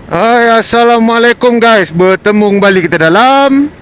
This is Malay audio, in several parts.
Hai, Assalamualaikum guys. Bertemu kembali kita dalam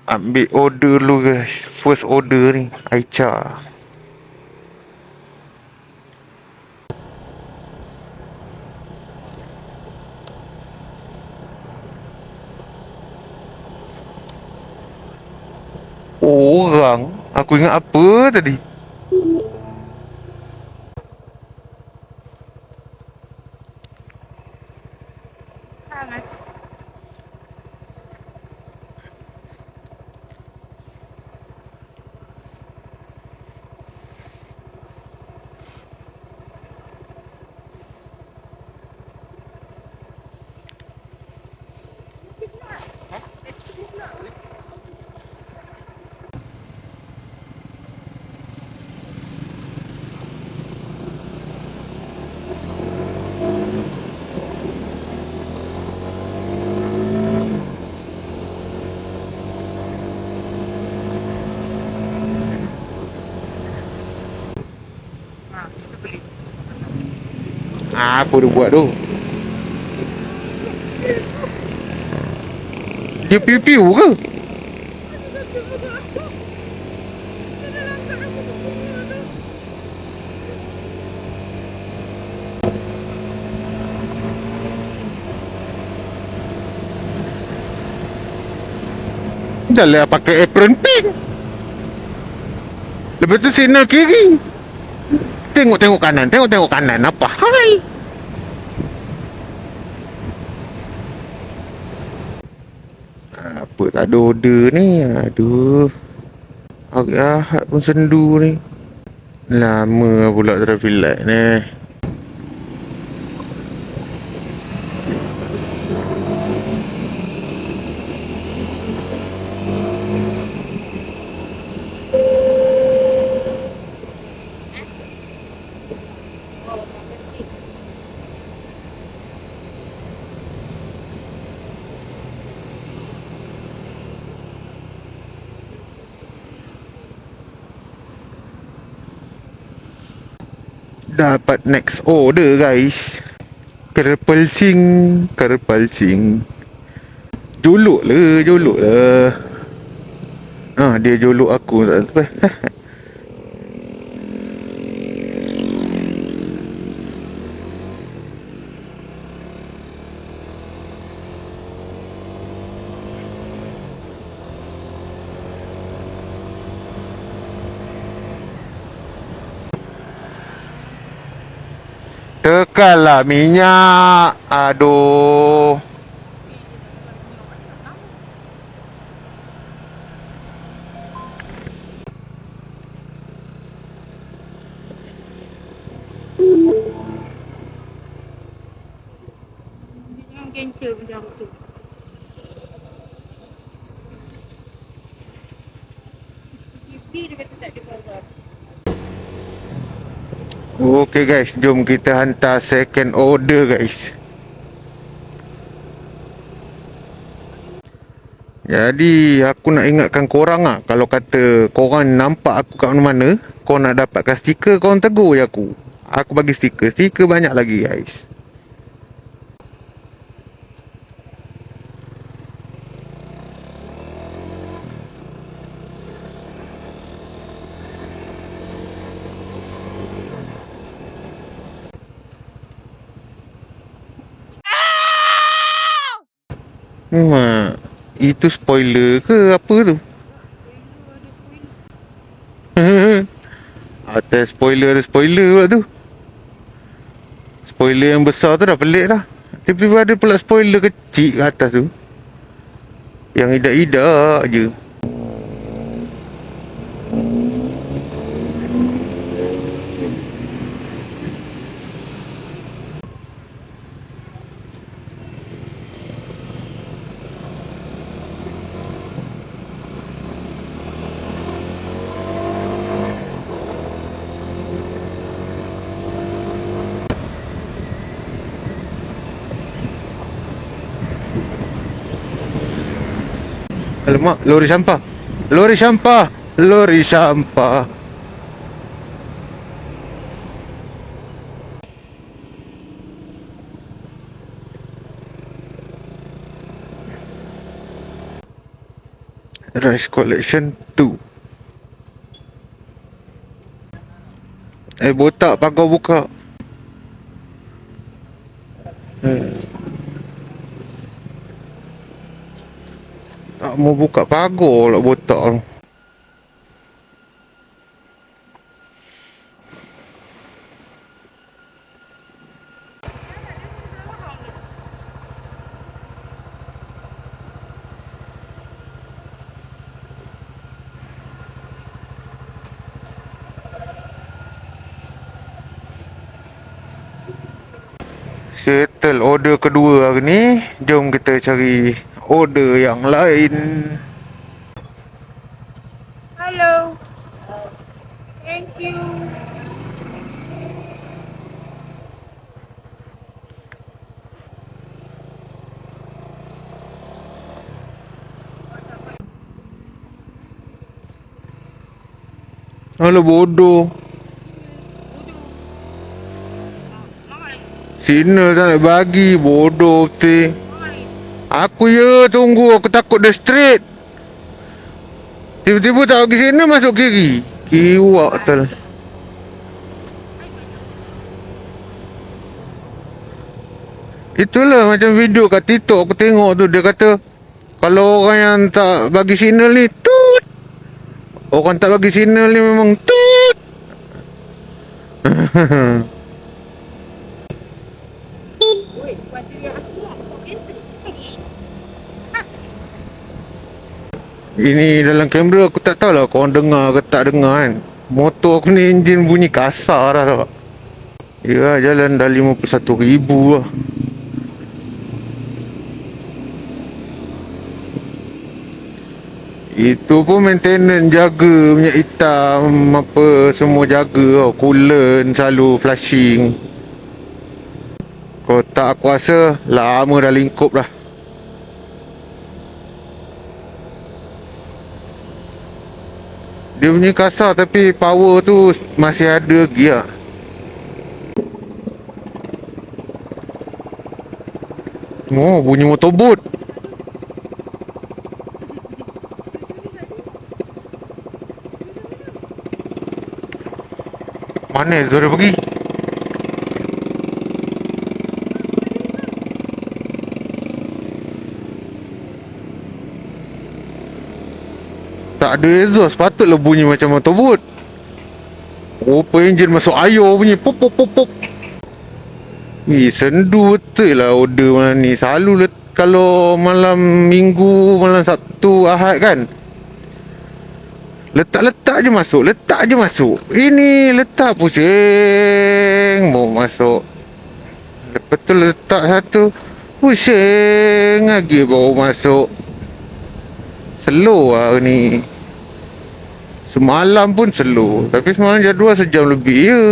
ambil order dulu guys. First order ni Aicha. Orang. Aku ingat apa tadi? Apa dia buat tu? Dia piu-piu ke? Dah lah pakai apron pink. Lepas tu signal kiri. Tengok-tengok kanan, tengok-tengok kanan. Apa hal? Apa tak ada order ni? Aduh. Hari Ahad pun sendu ni. Lama pula traffic light ni. Dapat next order guys. Kerpalsing. Jolok lah. Dia jolok aku tak apa. Tekanlah minyak. Aduh. Jangan cancel macam tu. TV dia kata tak ada bazar. Okay guys, jom kita hantar second order guys. Jadi aku nak ingatkan korang lah. Kalau kata korang nampak aku kat mana-mana, korang nak dapatkan stiker, korang tegur je aku. Aku bagi stiker. Stiker banyak lagi guys. Itu spoiler ke apa tu? Atas spoiler ada spoiler pula tu. Spoiler yang besar tu dah pelik dah. Tapi ada pula spoiler kecil kat atas tu, yang idak-idak je. Alamak, lori sampah. Lori sampah. Lori sampah. Rice collection 2. Botak pagar buka. Tak mau buka pagar lah botak tu. Settle order kedua hari ni. Jom kita cari order yang lain. Hello. Thank you. Alah bodoh. Mama lagi. Signal tak nak bagi. Bodoh betul. Mama lagi. Aku tunggu. Aku takut dia straight. Tiba-tiba tak bagi signal masuk kiri. Kiwak betul. Itulah macam video kat TikTok aku tengok tu. Dia kata kalau orang yang tak bagi signal ni tut. Orang tak bagi signal ni memang tut. Wait, kuasa dia aku lah. Kau cancel. Ini dalam kamera aku tak tahulah korang dengar ke tak dengar kan. Motor aku ni enjin bunyi kasar dah tak. Ya jalan dah 51,000 lah. Itu pun maintenance jaga minyak hitam apa semua jaga tau. Coolant selalu flushing. Kalau tak aku rasa lama dah lingkup dah. Dia punya kasar tapi power tu masih ada lagi lah. Oh bunyi motorbot. Mana Zora pergi? Tak ada exhaust, patutlah bunyi macam motorbot. Rupa enjin masuk air bunyi pop pop pop pop. Sendu betul lah order malam ni. Selalu kalau malam minggu, malam Sabtu, Ahad kan, letak-letak je masuk, letak je masuk. Ini letak pusing mau masuk. Lepas tu letak satu, pusing lagi baru masuk. Slow lah ni. Semalam pun slow. Tapi semalam jadual sejam lebih je.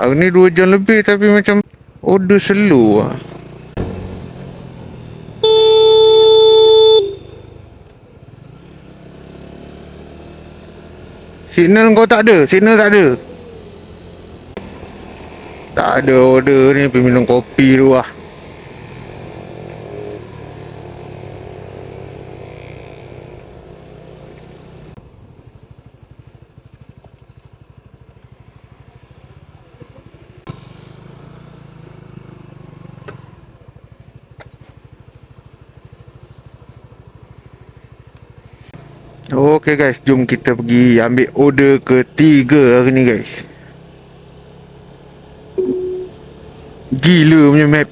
Hari ni 2 jam lebih tapi macam order slow lah. Signal kau tak ada? Signal tak ada? Tak ada order ni, pergi minum kopi tu lah. Okay guys, jom kita pergi ambil order ketiga hari ni guys. Gila punya map.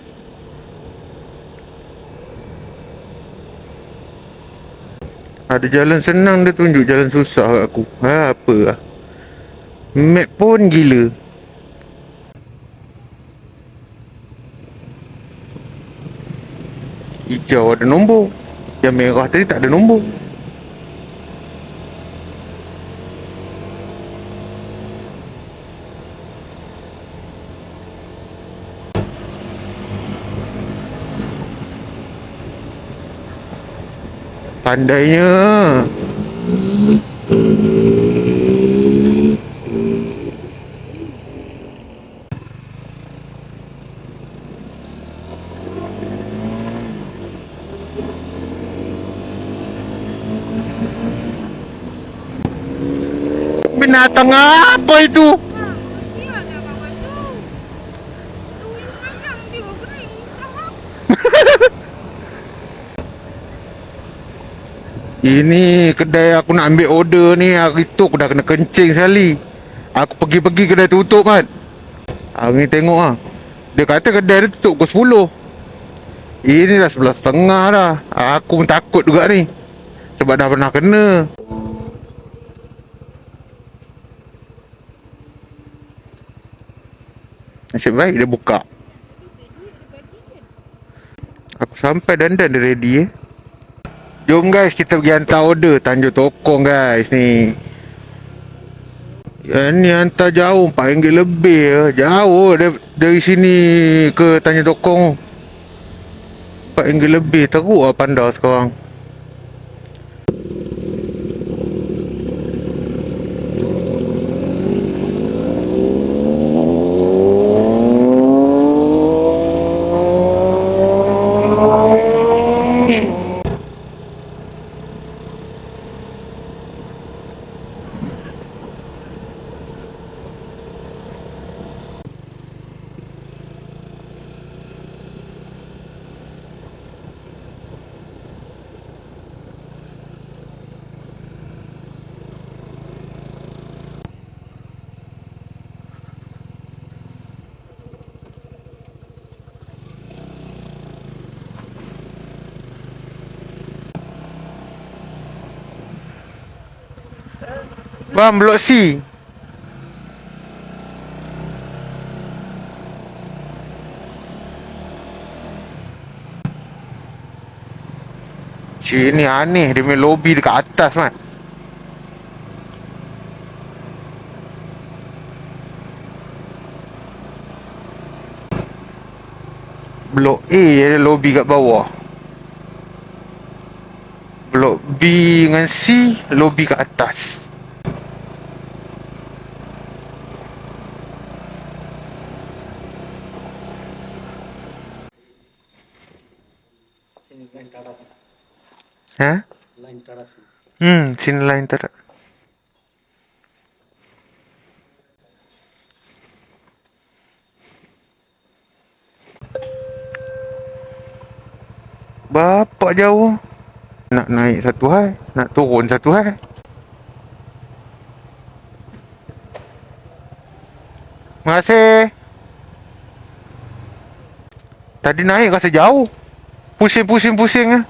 Ada jalan senang dia tunjuk jalan susah kat aku. Apa lah. Map pun gila. Hijau ada nombor. Yang merah tadi tak ada nombor. Pandainya. Binatang apa itu? Dia nak kawan tu. Tuyul ayam dia kering. Ini kedai aku nak ambil order ni, hari tu aku dah kena kencing sekali. Aku pergi-pergi kedai tutup kan. Hari ni tengok ah. Dia kata kedai dia tutup pukul 10. Ini dah 11.30 dah. Aku pun takut juga ni. Sebab dah pernah kena. Nasib baik dia buka. Aku sampai dandan dia ready Jom guys, kita pergi hantar order Tanjung Tokong guys ni. Yang ni hantar jauh RM4 lebih Jauh dari sini ke Tanjung Tokong. RM4 lebih. Teruk lah pandang sekarang. Bang, blok C. Cik ni aneh, dia punya lobby dekat atas mat. Blok A ada lobby kat bawah. Blok B dengan C lobby kat atas. Ha? Sini line tak ada. Bapak jauh. Nak naik satu hai, nak turun satu hai. Terima kasih. Tadi naik rasa jauh. Pusing-pusing-pusing ah.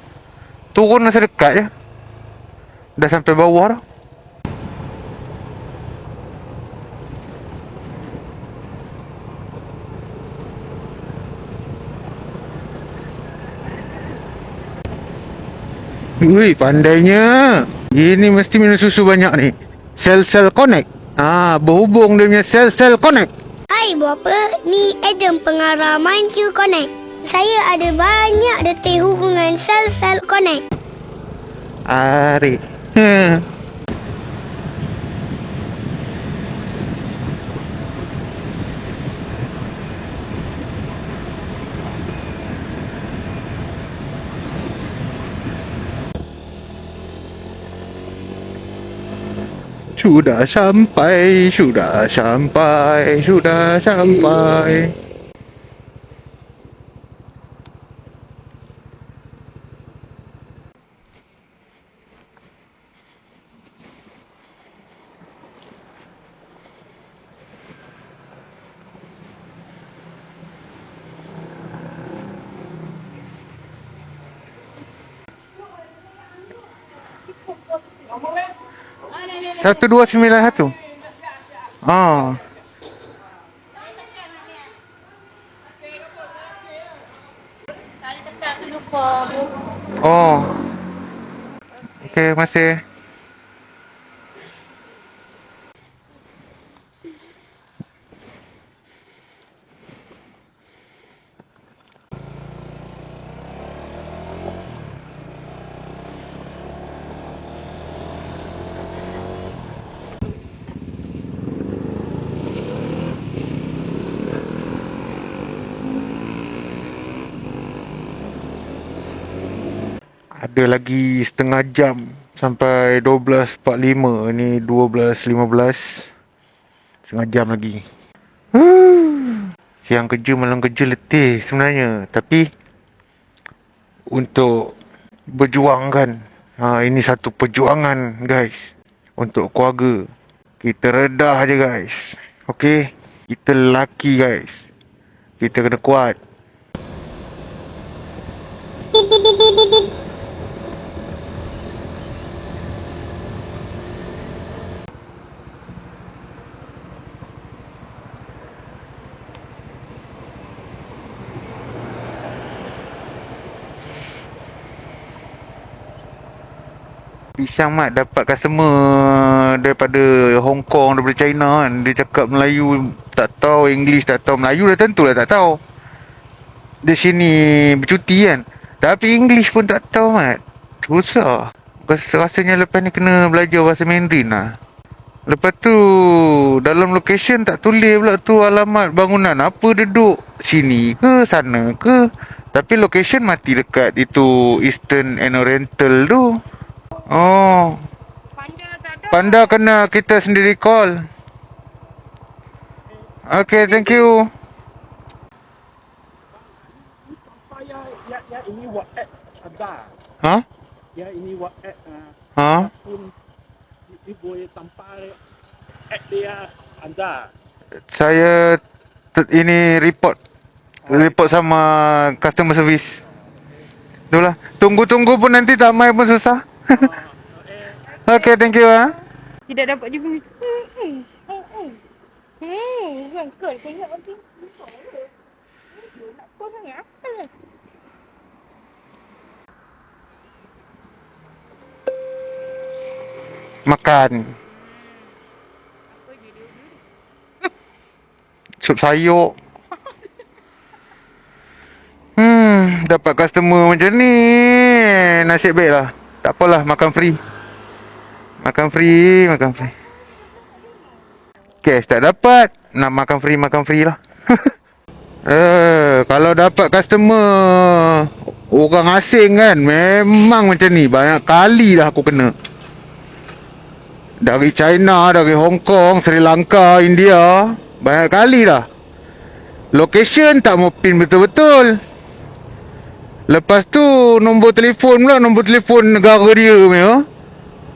Turun rasa dekat je. Dah sampai bawah dah. Ui, pandainya. Ini mesti minum susu banyak ni. Sel-sel connect. Berhubung dia punya sel-sel connect. Hai bapa, ni Adam pengarah MindQ Connect. Saya ada banyak detil hubungan sel-sel connect. Ari. Sudah sampai, sudah sampai, sudah sampai. Satu dua sembilan satu. Oh. Tadi tekan tu lupa. Oh. Okey, masih. Ada lagi setengah jam sampai 12.45. Ni 12.15. Setengah jam lagi. Siang kerja malam kerja letih sebenarnya. Tapi untuk berjuang kan, ini satu perjuangan guys. Untuk keluarga. Kita redah je guys. Okay, kita lelaki guys. Kita kena kuat. Pisang mat dapat customer daripada Hong Kong, daripada China kan. Dia cakap Melayu tak tahu, English tak tahu. Melayu dah tentulah tak tahu. Dia sini bercuti kan. Tapi English pun tak tahu mat. Susah. Rasanya lepas ni kena belajar bahasa Mandarin lah. Lepas tu dalam location tak tulis pula tu alamat bangunan apa, duduk sini ke sana ke. Tapi location mati dekat itu Eastern and Oriental tu. Oh, Panda tak ada. Panda kena kita sendiri call. Okay, thank you. Sampai ya ini WhatsApp ada. Ha? Ya ini WhatsApp Ha? pun di boleh sampai app dia ada. Saya ini report sama customer service. Itulah. Tunggu-tunggu pun nanti tak mai pun susah. Okay, thank you Tidak dapat juga. Bukan kau tengok lagi. Nak kau sangat apa? Makan. Apa je dia? Sup sayur. Dapat customer macam ni. Nasib baik lah. Tak apalah, makan free. Makan free. Cash tak dapat. Nak makan free lah. Kalau dapat customer orang asing kan, memang macam ni. Banyak kali dah aku kena. Dari China, dari Hong Kong, Sri Lanka, India. Banyak kali dah. Location tak mau pin betul-betul. Lepas tu nombor telefon pula, nombor telefon negara dia punya.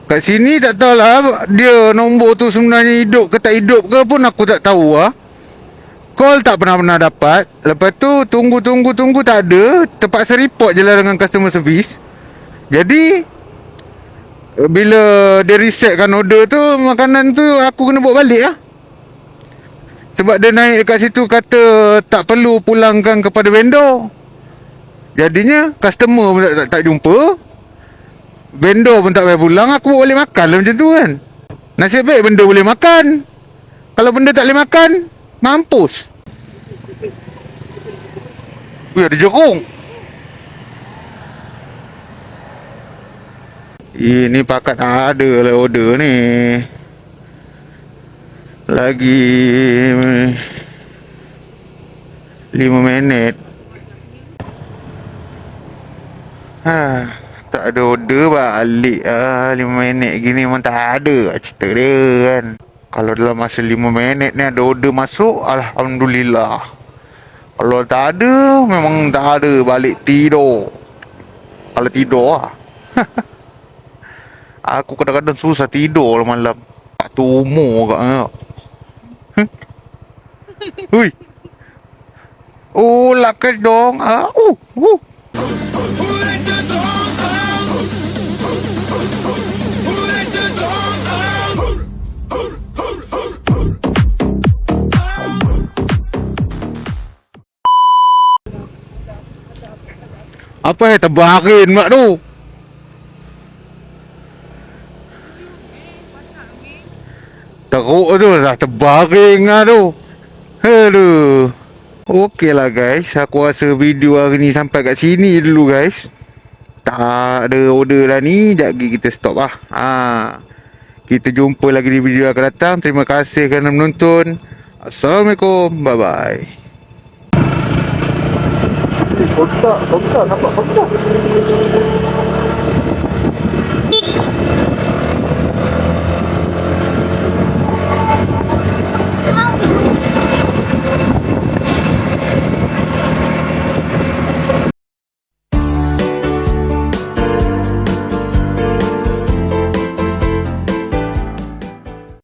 Kat sini tak tahulah dia nombor tu sebenarnya hidup ke tak hidup ke pun aku tak tahu lah. Call tak pernah dapat. Lepas tu tunggu tak ada. Terpaksa report je lah dengan customer service. Jadi bila dia resetkan order tu, makanan tu aku kena bawa balik lah. Sebab dia naik dekat situ kata tak perlu pulangkan kepada vendor. Jadinya customer pun tak jumpa. Vendor pun tak payah pulang. Aku boleh makan lah macam tu kan. Nasib baik benda boleh makan. Kalau benda tak boleh makan, mampus. Wih, ada jerung. Ini pakat ada lah order ni. Lagi 5 minit. Tak ada order balik 5 minit gini memang tak ada cerita dia kan. Kalau dalam masa 5 minit ni ada order masuk, Alhamdulillah. Kalau tak ada, memang tak ada, balik tidur. Kalau tidur lah. Aku kadang-kadang susah tidur malam. Waktu umur agaknya. Hui. Oh, lakas dong. Apa yang terbarin mak tu? Teruk tu dah terbaring lah tu. Aduh. Okey lah guys, aku rasa video hari ni sampai kat sini dulu guys. Tak ada order dah ni, sekejap lagi kita stop lah. Kita jumpa lagi di video akan datang. Terima kasih kerana menonton. Assalamualaikum, bye bye. Kotak nampak kotak.